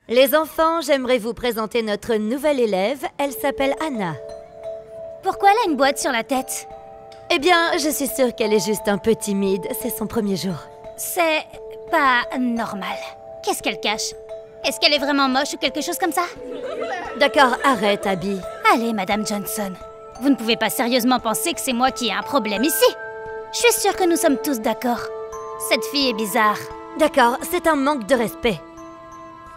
Les enfants, j'aimerais vous présenter notre nouvelle élève. Elle s'appelle Anna. Pourquoi elle a une boîte sur la tête? Eh bien, je suis sûre qu'elle est juste un peu timide. C'est son premier jour. C'est pas normal. Qu'est-ce qu'elle cache? Est-ce qu'elle est vraiment moche ou quelque chose comme ça? D'accord, arrête, Abby. Allez, Madame Johnson. Vous ne pouvez pas sérieusement penser que c'est moi qui ai un problème ici. Je suis sûre que nous sommes tous d'accord. Cette fille est bizarre. D'accord, c'est un manque de respect.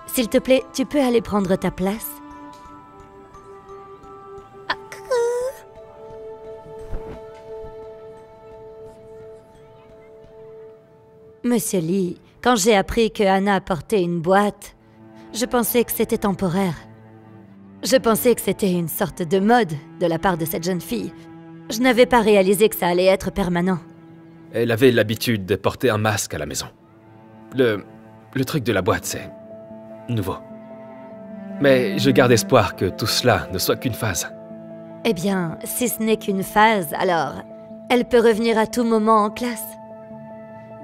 S'il te plaît, tu peux aller prendre ta place? Monsieur Lee, quand j'ai appris que Anna portait une boîte, je pensais que c'était temporaire. Je pensais que c'était une sorte de mode de la part de cette jeune fille. Je n'avais pas réalisé que ça allait être permanent. Elle avait l'habitude de porter un masque à la maison. Le truc de la boîte, c'est nouveau. Mais je garde espoir que tout cela ne soit qu'une phase. Eh bien, si ce n'est qu'une phase, alors elle peut revenir à tout moment en classe.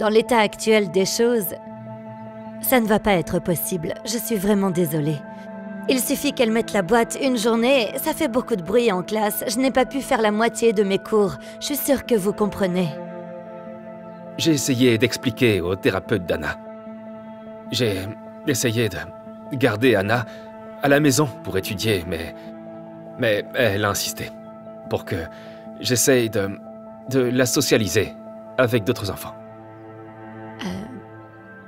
Dans l'état actuel des choses, ça ne va pas être possible. Je suis vraiment désolée. Il suffit qu'elle mette la boîte une journée, ça fait beaucoup de bruit en classe. Je n'ai pas pu faire la moitié de mes cours. Je suis sûre que vous comprenez. J'ai essayé d'expliquer au thérapeute d'Anna. J'ai essayé de garder Anna à la maison pour étudier, mais elle a insisté pour que j'essaye de la socialiser avec d'autres enfants.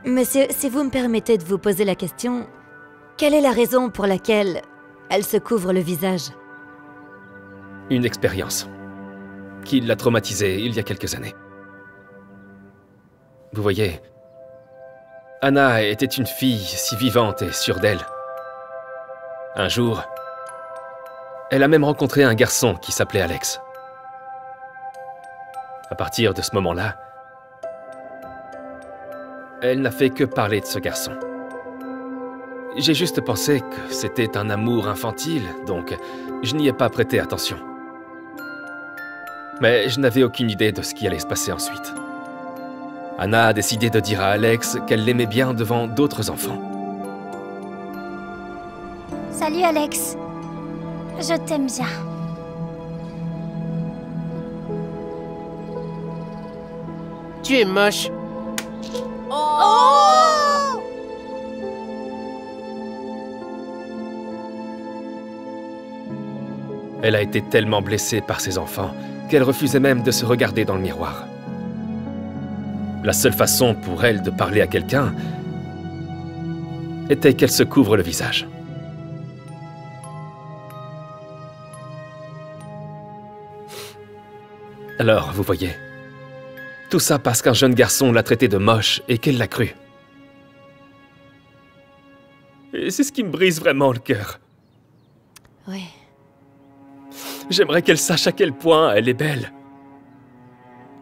Monsieur, si vous me permettez de vous poser la question, quelle est la raison pour laquelle elle se couvre le visage? Une expérience qui l'a traumatisée il y a quelques années. Vous voyez, Anna était une fille si vivante et sûre d'elle. Un jour, elle a même rencontré un garçon qui s'appelait Alex. À partir de ce moment-là, elle n'a fait que parler de ce garçon. J'ai juste pensé que c'était un amour infantile, donc je n'y ai pas prêté attention. Mais je n'avais aucune idée de ce qui allait se passer ensuite. Anna a décidé de dire à Alex qu'elle l'aimait bien devant d'autres enfants. Salut Alex. Je t'aime bien. Tu es moche. Oh! Elle a été tellement blessée par ses enfants qu'elle refusait même de se regarder dans le miroir. La seule façon pour elle de parler à quelqu'un était qu'elle se couvre le visage. Alors, vous voyez, tout ça parce qu'un jeune garçon l'a traitée de moche et qu'elle l'a cru. Et c'est ce qui me brise vraiment le cœur. Oui. J'aimerais qu'elle sache à quel point elle est belle.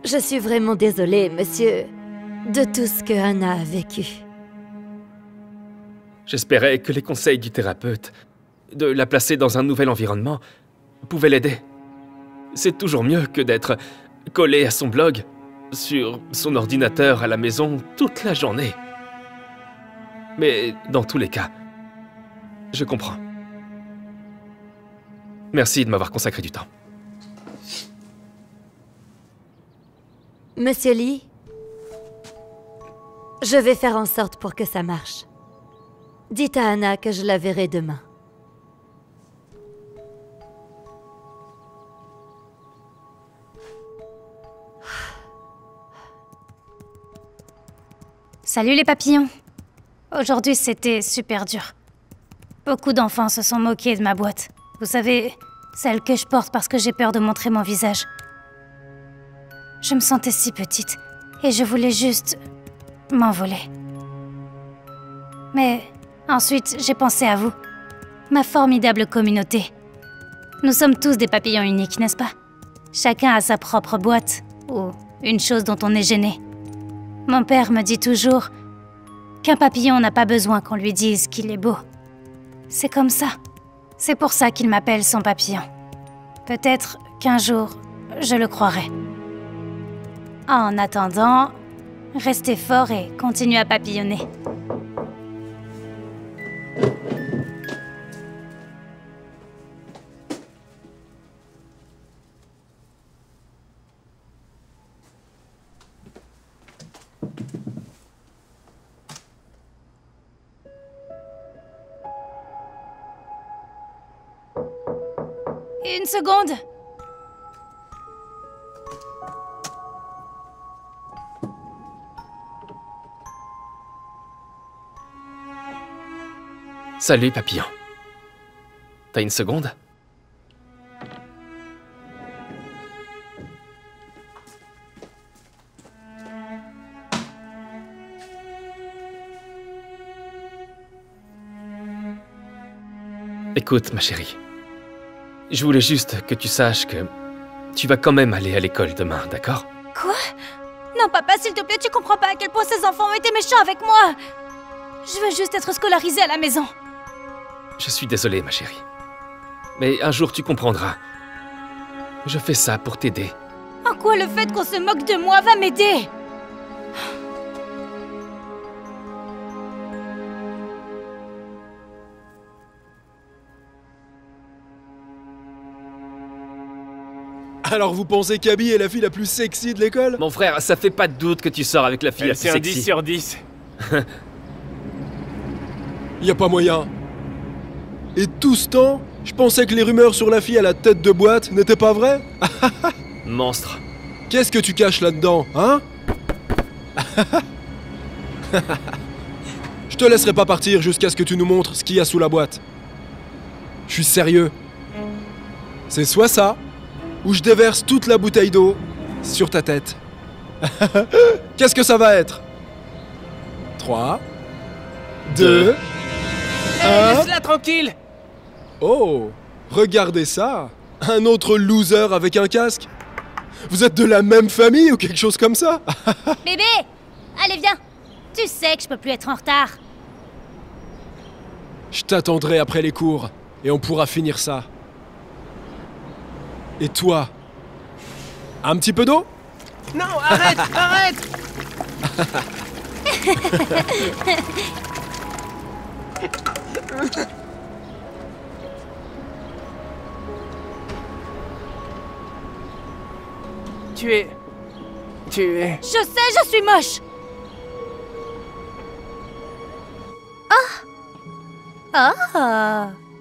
Je suis vraiment désolée, monsieur, de tout ce que Anna a vécu. J'espérais que les conseils du thérapeute, de la placer dans un nouvel environnement, pouvaient l'aider. C'est toujours mieux que d'être collé à son blog, sur son ordinateur à la maison toute la journée. Mais dans tous les cas, je comprends. Merci de m'avoir consacré du temps. Monsieur Lee, je vais faire en sorte pour que ça marche. Dites à Anna que je la verrai demain. Salut les papillons. Aujourd'hui, c'était super dur. Beaucoup d'enfants se sont moqués de ma boîte. Vous savez, celle que je porte parce que j'ai peur de montrer mon visage. Je me sentais si petite et je voulais juste m'envoler. Mais ensuite, j'ai pensé à vous, ma formidable communauté. Nous sommes tous des papillons uniques, n'est-ce pas? Chacun a sa propre boîte ou une chose dont on est gêné. Mon père me dit toujours qu'un papillon n'a pas besoin qu'on lui dise qu'il est beau. C'est comme ça. C'est pour ça qu'il m'appelle son papillon. Peut-être qu'un jour, je le croirai. En attendant, restez fort et continuez à papillonner. Une seconde. Salut, papillon. T'as une seconde? Écoute, ma chérie. Je voulais juste que tu saches que tu vas quand même aller à l'école demain, d'accord? Quoi? Non, papa, s'il te plaît, tu comprends pas à quel point ces enfants ont été méchants avec moi. Je veux juste être scolarisée à la maison. Je suis désolé, ma chérie. Mais un jour, tu comprendras. Je fais ça pour t'aider. En quoi le fait qu'on se moque de moi va m'aider? Alors vous pensez qu'Abby est la fille la plus sexy de l'école? Mon frère, ça fait pas de doute que tu sors avec la fille la plus C'est un sexy. 10 sur 10. Y a pas moyen. Et tout ce temps, je pensais que les rumeurs sur la fille à la tête de boîte n'étaient pas vraies? Monstre. Qu'est-ce que tu caches là-dedans, hein? Je te laisserai pas partir jusqu'à ce que tu nous montres ce qu'il y a sous la boîte. Je suis sérieux. C'est soit ça, ou je déverse toute la bouteille d'eau sur ta tête. Qu'est-ce que ça va être? 3, 2, 1... Laisse-la tranquille. Oh, regardez ça! Un autre loser avec un casque? Vous êtes de la même famille ou quelque chose comme ça? Bébé! Allez, viens! Tu sais que je peux plus être en retard. Je t'attendrai après les cours et on pourra finir ça. Et toi? Un petit peu d'eau? Non, arrête, arrête. Tu es... Je sais, je suis moche! Oh!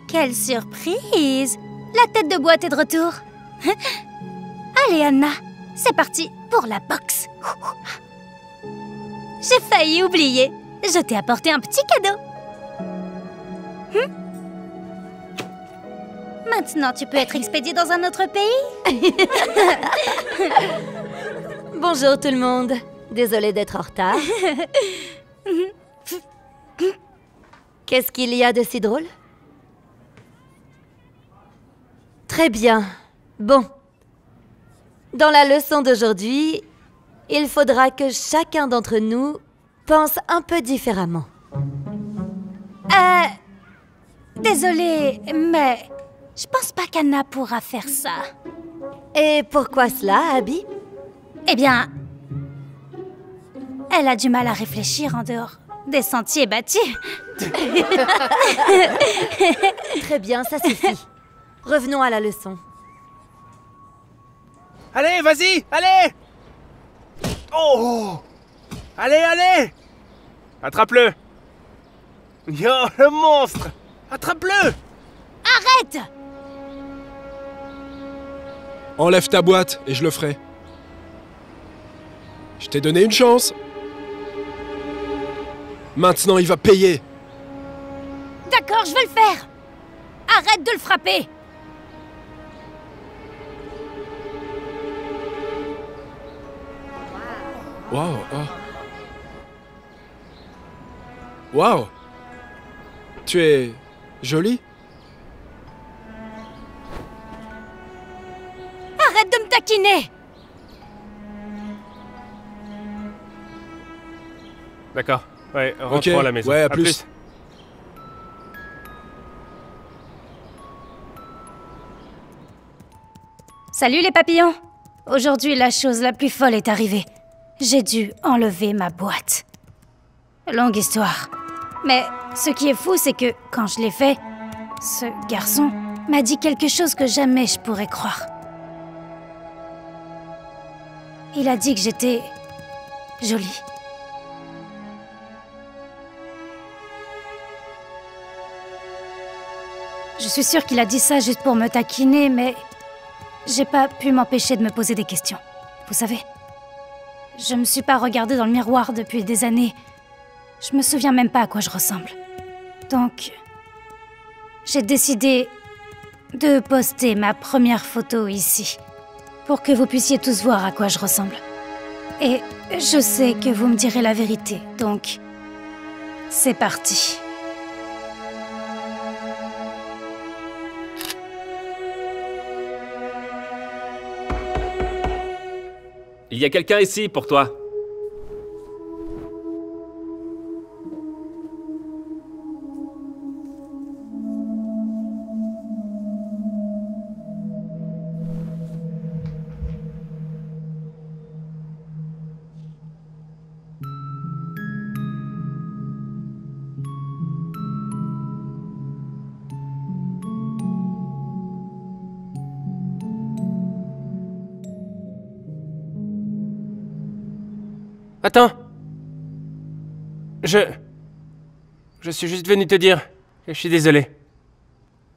Quelle surprise! La tête de boîte est de retour. Allez, Anna, c'est parti pour la boxe. J'ai failli oublier. Je t'ai apporté un petit cadeau. Maintenant, tu peux être expédié dans un autre pays? Bonjour tout le monde. Désolée d'être en retard. Qu'est-ce qu'il y a de si drôle? Très bien. Bon. Dans la leçon d'aujourd'hui, il faudra que chacun d'entre nous pense un peu différemment. Désolée, mais je pense pas qu'Anna pourra faire ça. Et pourquoi cela, Abby? Eh bien, elle a du mal à réfléchir en dehors des sentiers battus. Très bien, ça suffit. Revenons à la leçon. Allez, vas-y, allez. Oh. Allez, allez. Attrape-le. Yo, le monstre. Attrape-le. Arrête! Enlève ta boîte et je le ferai. Je t'ai donné une chance. Maintenant, il va payer. D'accord, je vais le faire. Arrête de le frapper. Waouh. Waouh. Tu es jolie. Arrête de me taquiner. D'accord. Ouais, rentrons à la maison. Ouais, à plus. Salut les papillons. Aujourd'hui, la chose la plus folle est arrivée. J'ai dû enlever ma boîte. Longue histoire. Mais ce qui est fou, c'est que quand je l'ai fait, ce garçon m'a dit quelque chose que jamais je pourrais croire. Il a dit que j'étais jolie. Je suis sûre qu'il a dit ça juste pour me taquiner, mais... j'ai pas pu m'empêcher de me poser des questions. Vous savez, je me suis pas regardée dans le miroir depuis des années. Je me souviens même pas à quoi je ressemble. Donc... j'ai décidé de poster ma première photo ici, pour que vous puissiez tous voir à quoi je ressemble. Et je sais que vous me direz la vérité, donc... c'est parti. Il y a quelqu'un ici pour toi. Attends. Je suis juste venu te dire que je suis désolé.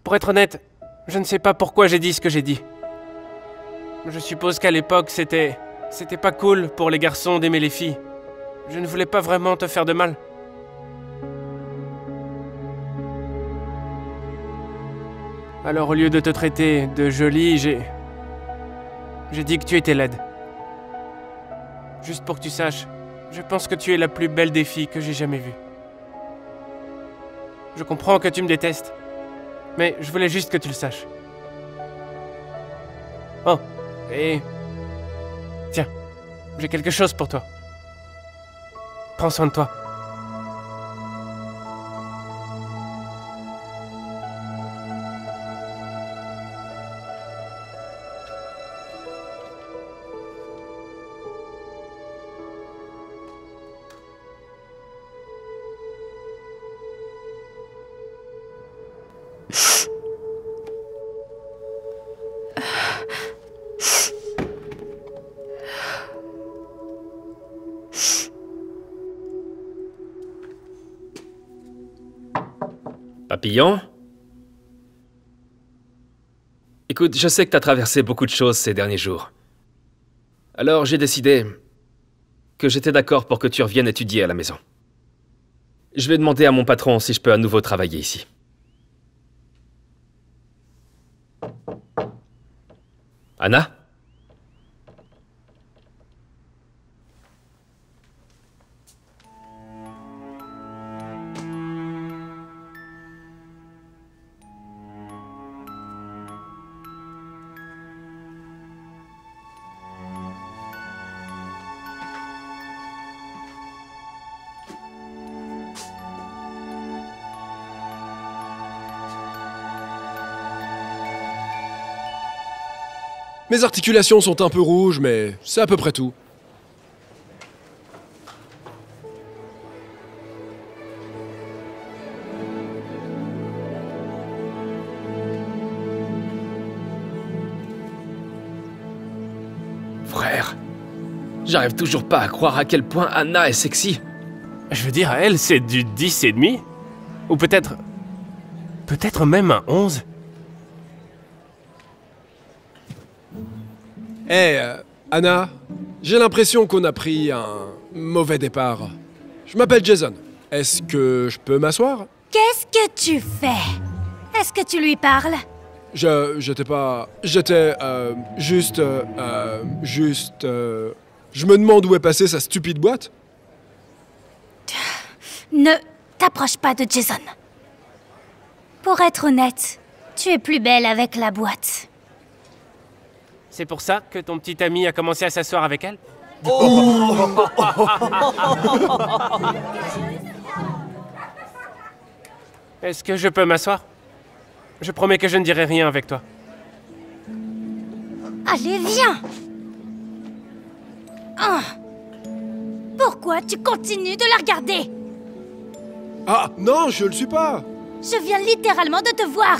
Pour être honnête, je ne sais pas pourquoi j'ai dit ce que j'ai dit. Je suppose qu'à l'époque, c'était pas cool pour les garçons d'aimer les filles. Je ne voulais pas vraiment te faire de mal. Alors au lieu de te traiter de jolie, j'ai dit que tu étais laide. Juste pour que tu saches, je pense que tu es la plus belle des filles que j'ai jamais vues. Je comprends que tu me détestes, mais je voulais juste que tu le saches. Oh, et... tiens, j'ai quelque chose pour toi. Prends soin de toi. Papillon? Écoute, je sais que t'as traversé beaucoup de choses ces derniers jours. Alors j'ai décidé que j'étais d'accord pour que tu reviennes étudier à la maison. Je vais demander à mon patron si je peux à nouveau travailler ici. Anna? Mes articulations sont un peu rouges, mais c'est à peu près tout. Frère, j'arrive toujours pas à croire à quel point Anna est sexy. Je veux dire, elle, c'est du 10,5? Ou peut-être... peut-être même un 11? Anna, j'ai l'impression qu'on a pris un mauvais départ. Je m'appelle Jason. Est-ce que je peux m'asseoir? Qu'est-ce que tu fais? Est-ce que tu lui parles? J'étais pas... J'étais, juste... Je me demande où est passée sa stupide boîte. Ne t'approche pas de Jason. Pour être honnête, tu es plus belle avec la boîte. C'est pour ça que ton petit ami a commencé à s'asseoir avec elle? Est-ce que je peux m'asseoir? Je promets que je ne dirai rien avec toi. Allez, viens! Ah. Pourquoi tu continues de la regarder? Ah, non, je le suis pas! Je viens littéralement de te voir!